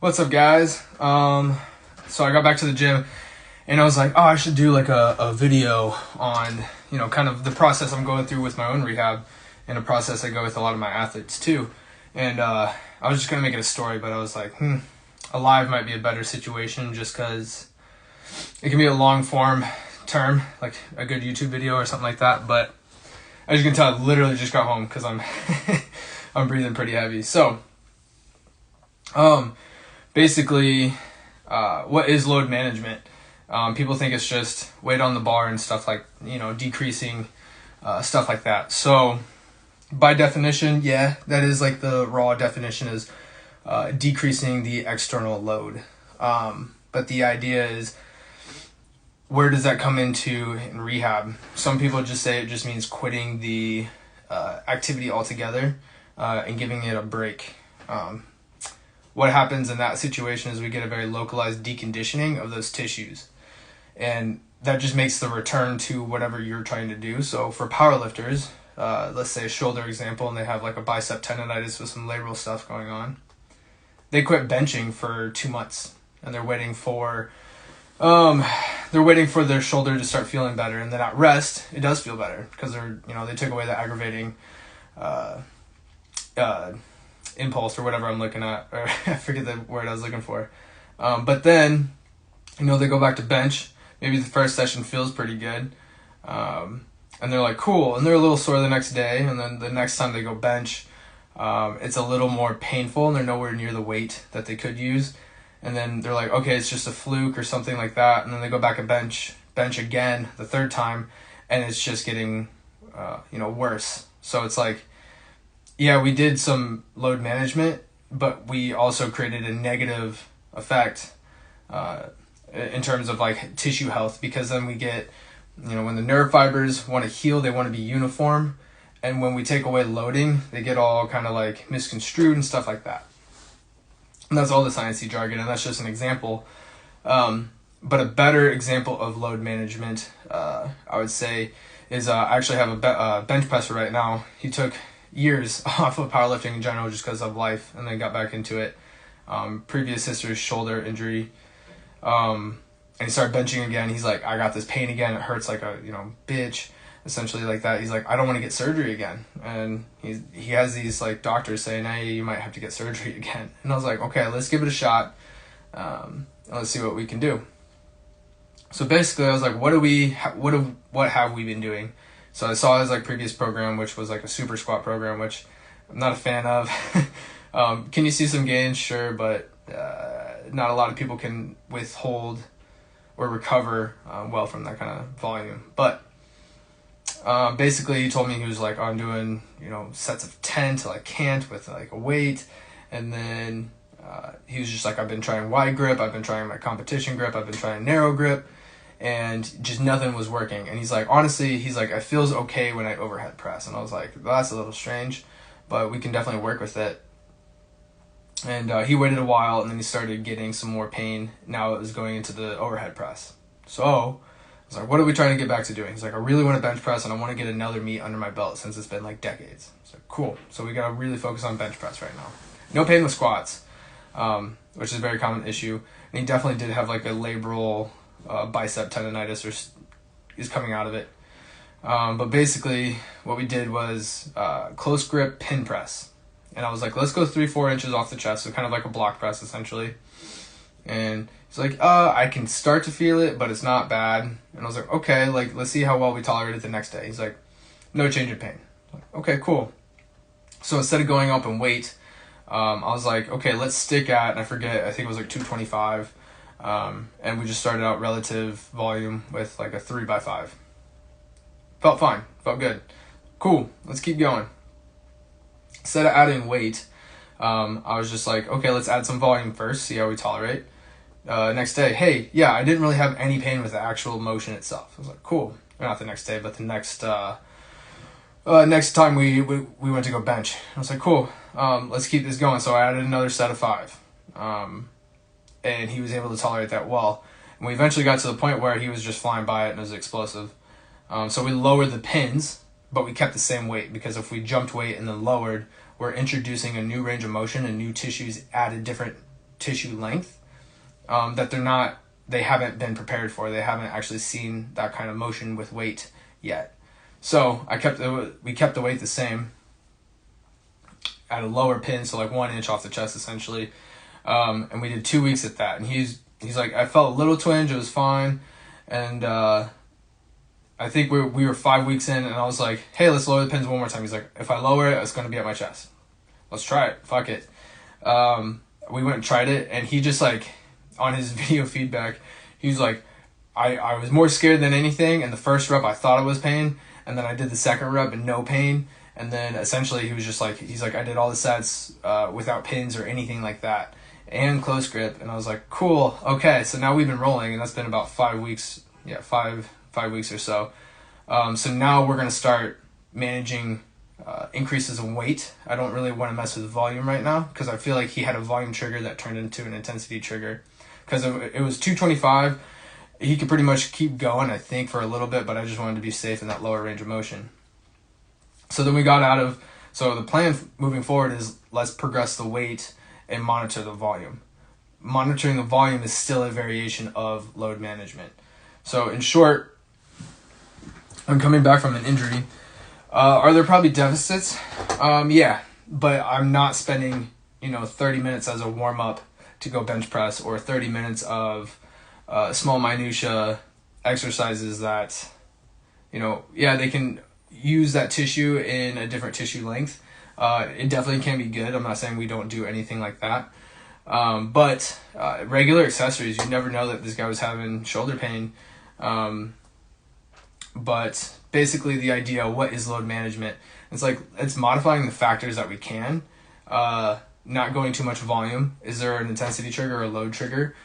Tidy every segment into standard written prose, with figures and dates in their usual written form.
What's up, guys? So I got back to the gym and I was like, oh, I should do like a video on, kind of the process I'm going through with my own rehab and a process I go with a lot of my athletes too. And I was just going to make it a story, but I was like, a live might be a better situation just because it can be a long form term, like a good YouTube video or something like that. But as you can tell, I literally just got home because I'm, I'm breathing pretty heavy. So, basically, what is load management? People think it's just weight on the bar and stuff like, decreasing stuff like that. So by definition, yeah, that is like the raw definition is decreasing the external load. But the idea is, where does that come into in rehab? Some people just say it just means quitting the activity altogether and giving it a break. What happens in that situation is we get a very localized deconditioning of those tissues. And that just makes the return to whatever you're trying to do. So for powerlifters, let's say a shoulder example, and they have like a bicep tendonitis with some labral stuff going on. They quit benching for 2 months and they're waiting for their shoulder to start feeling better. And then at rest, it does feel better because they took away the aggravating impulse or whatever I'm looking at, or I forget the word I was looking for. But then, they go back to bench. Maybe the first session feels pretty good. And they're like, cool. And they're a little sore the next day. And then the next time they go bench, it's a little more painful and they're nowhere near the weight that they could use. And then they're like, okay, it's just a fluke or something like that. And then they go back and bench again the third time. And it's just getting, worse. So it's like, yeah, we did some load management, but we also created a negative effect in terms of like tissue health, because then we get, when the nerve fibers want to heal, they want to be uniform. And when we take away loading, they get all kind of like misconstrued and stuff like that. And that's all the sciencey jargon, and that's just an example. But a better example of load management, I would say, is I actually have a bench presser right now. He took years off of powerlifting in general just because of life, and then got back into it. Previous history, shoulder injury, and he started benching again. He's like, I got this pain again, it hurts like a bitch, essentially like that. He's like, I don't want to get surgery again. And he has these like doctors saying, hey, you might have to get surgery again. And I was like, okay, let's give it a shot. Let's see what we can do. So basically I was like, what have we been doing? So I saw his like previous program, which was like a super squat program, which I'm not a fan of. Can you see some gains? Sure, but not a lot of people can withhold or recover well from that kind of volume. But basically he told me, he was like, oh, I'm doing sets of 10 till I can't with like a weight. And then he was just like, I've been trying wide grip, I've been trying my competition grip, I've been trying narrow grip, and just nothing was working. And he's like, honestly, it feels okay when I overhead press. And I was like, well, that's a little strange, but we can definitely work with it. And he waited a while, and then he started getting some more pain. Now it was going into the overhead press. So I was like, what are we trying to get back to doing? He's like, I really want to bench press, and I want to get another meet under my belt since it's been like decades. I was like, cool. So we got to really focus on bench press right now. No pain with squats, which is a very common issue. And he definitely did have like a labral bicep tendonitis, or is coming out of it. But basically what we did was close grip pin press. And I was like, let's go 3-4 inches off the chest. So kind of like a block press essentially. And he's like, I can start to feel it, but it's not bad. And I was like, okay, like let's see how well we tolerate it the next day. He's like, no change in pain. Like, okay, cool. So instead of going up in weight, I was like, okay, let's stick at, and I think it was like 225. And we just started out relative volume with like a 3x5. Felt fine, felt good. Cool, let's keep going. Instead of adding weight, I was just like, okay, let's add some volume first, see how we tolerate. Next day, hey, yeah, I didn't really have any pain with the actual motion itself. I was like, cool. Not the next day, but the next time we went to go bench. I was like, cool, let's keep this going. So I added another set of 5. And he was able to tolerate that well. And we eventually got to the point where he was just flying by it and it was explosive. So we lowered the pins, but we kept the same weight, because if we jumped weight and then lowered, we're introducing a new range of motion and new tissues added different tissue length that they haven't been prepared for. They haven't actually seen that kind of motion with weight yet. So we kept the weight the same at a lower pin, so like 1 inch off the chest essentially. And we did 2 weeks at that. And he's like, I felt a little twinge, it was fine. And I think we were 5 weeks in, and I was like, hey, let's lower the pins one more time. He's like, if I lower it, it's going to be at my chest. Let's try it. Fuck it. We went and tried it, and he just like, on his video feedback, he was like, I was more scared than anything, and the first rep I thought it was pain, and then I did the second rep and no pain, and then essentially he was just like, he's like, I did all the sets without pins or anything like that, and close grip, and I was like, cool, okay, so now we've been rolling, and that's been about 5 weeks, five weeks or so. So now we're going to start managing increases in weight. I don't really want to mess with volume right now because I feel like he had a volume trigger that turned into an intensity trigger. Because it was 225, he could pretty much keep going, I think, for a little bit, but I just wanted to be safe in that lower range of motion. So then we got so the plan moving forward is let's progress the weight and monitor the volume. Monitoring the volume is still a variation of load management. So in short, I'm coming back from an injury. Are there probably deficits? Yeah, but I'm not spending 30 minutes as a warm up to go bench press, or 30 minutes of small minutia exercises that they can use that tissue in a different tissue length. It definitely can be good. I'm not saying we don't do anything like that, but regular accessories, you never know that this guy was having shoulder pain. But basically the idea, what is load management? It's modifying the factors that we can, not going too much volume. Is there an intensity trigger or a load trigger?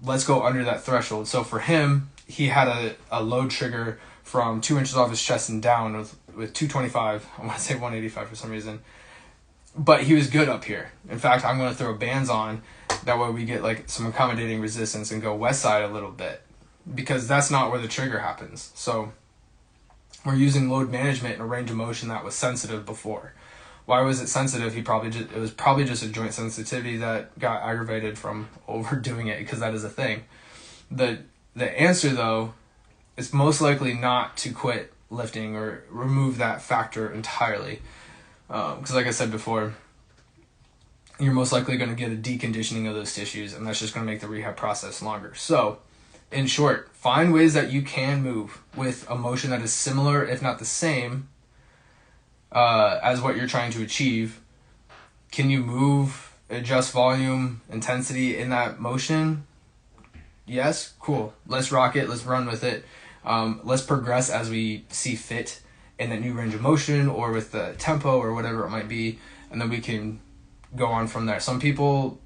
Let's go under that threshold. So for him, he had a load trigger from 2 inches off his chest and down with 225. I want to say 185 for some reason. But he was good up here. In fact, I'm going to throw bands on. That way we get like some accommodating resistance and go west side a little bit, because that's not where the trigger happens. So we're using load management in a range of motion that was sensitive before. Why was it sensitive? It was probably just a joint sensitivity that got aggravated from overdoing it, because that is a thing. The answer though is most likely not to quit lifting or remove that factor entirely. Because like I said before, you're most likely going to get a deconditioning of those tissues, and that's just going to make the rehab process longer. So in short, find ways that you can move with a motion that is similar, if not the same, as what you're trying to achieve. Can you move, adjust volume, intensity in that motion? Yes? Cool. Let's rock it. Let's run with it. Let's progress as we see fit in that new range of motion or with the tempo or whatever it might be, and then we can go on from there. Some people,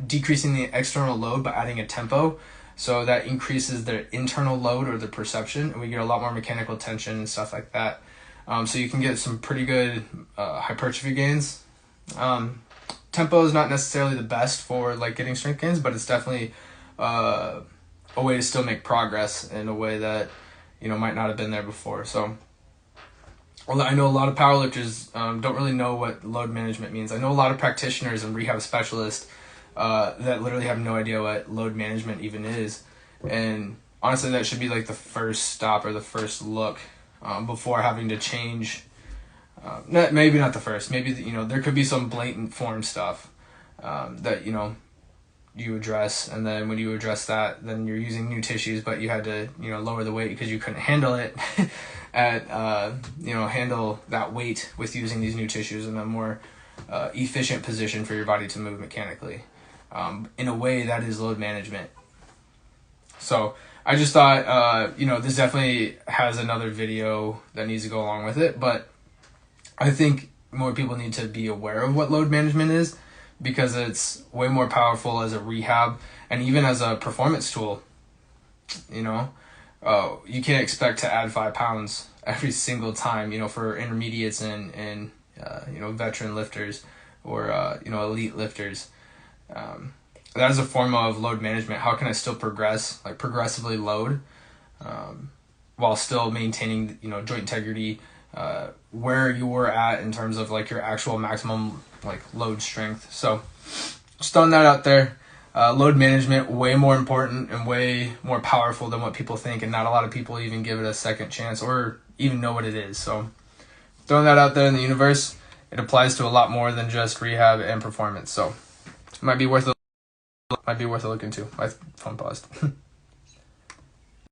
decreasing the external load by adding a tempo, so that increases their internal load or the perception, and we get a lot more mechanical tension and stuff like that. So you can get some pretty good hypertrophy gains. Tempo is not necessarily the best for like getting strength gains, but it's definitely a way to still make progress in a way that might not have been there before. So I know a lot of powerlifters don't really know what load management means. I know a lot of practitioners and rehab specialists that literally have no idea what load management even is. And honestly, that should be like the first stop or the first look before having to change. Maybe not the first. Maybe there could be some blatant form stuff that you address, and then when you address that, then you're using new tissues, but you had to lower the weight because you couldn't handle it handle that weight with using these new tissues in a more efficient position for your body to move mechanically. In a way that is load management. So I just thought this definitely has another video that needs to go along with it, but I think more people need to be aware of what load management is, because it's way more powerful as a rehab and even as a performance tool. You can't expect to add 5 pounds every single time, for intermediates and veteran lifters or, elite lifters. That is a form of load management. How can I still progress, like progressively load, while still maintaining, joint integrity, where you were at in terms of like your actual maximum like load strength. So just throwing that out there. Load management, way more important and way more powerful than what people think, and not a lot of people even give it a second chance or even know what it is. So throwing that out there in the universe, it applies to a lot more than just rehab and performance. So it might be worth a look into. My phone paused.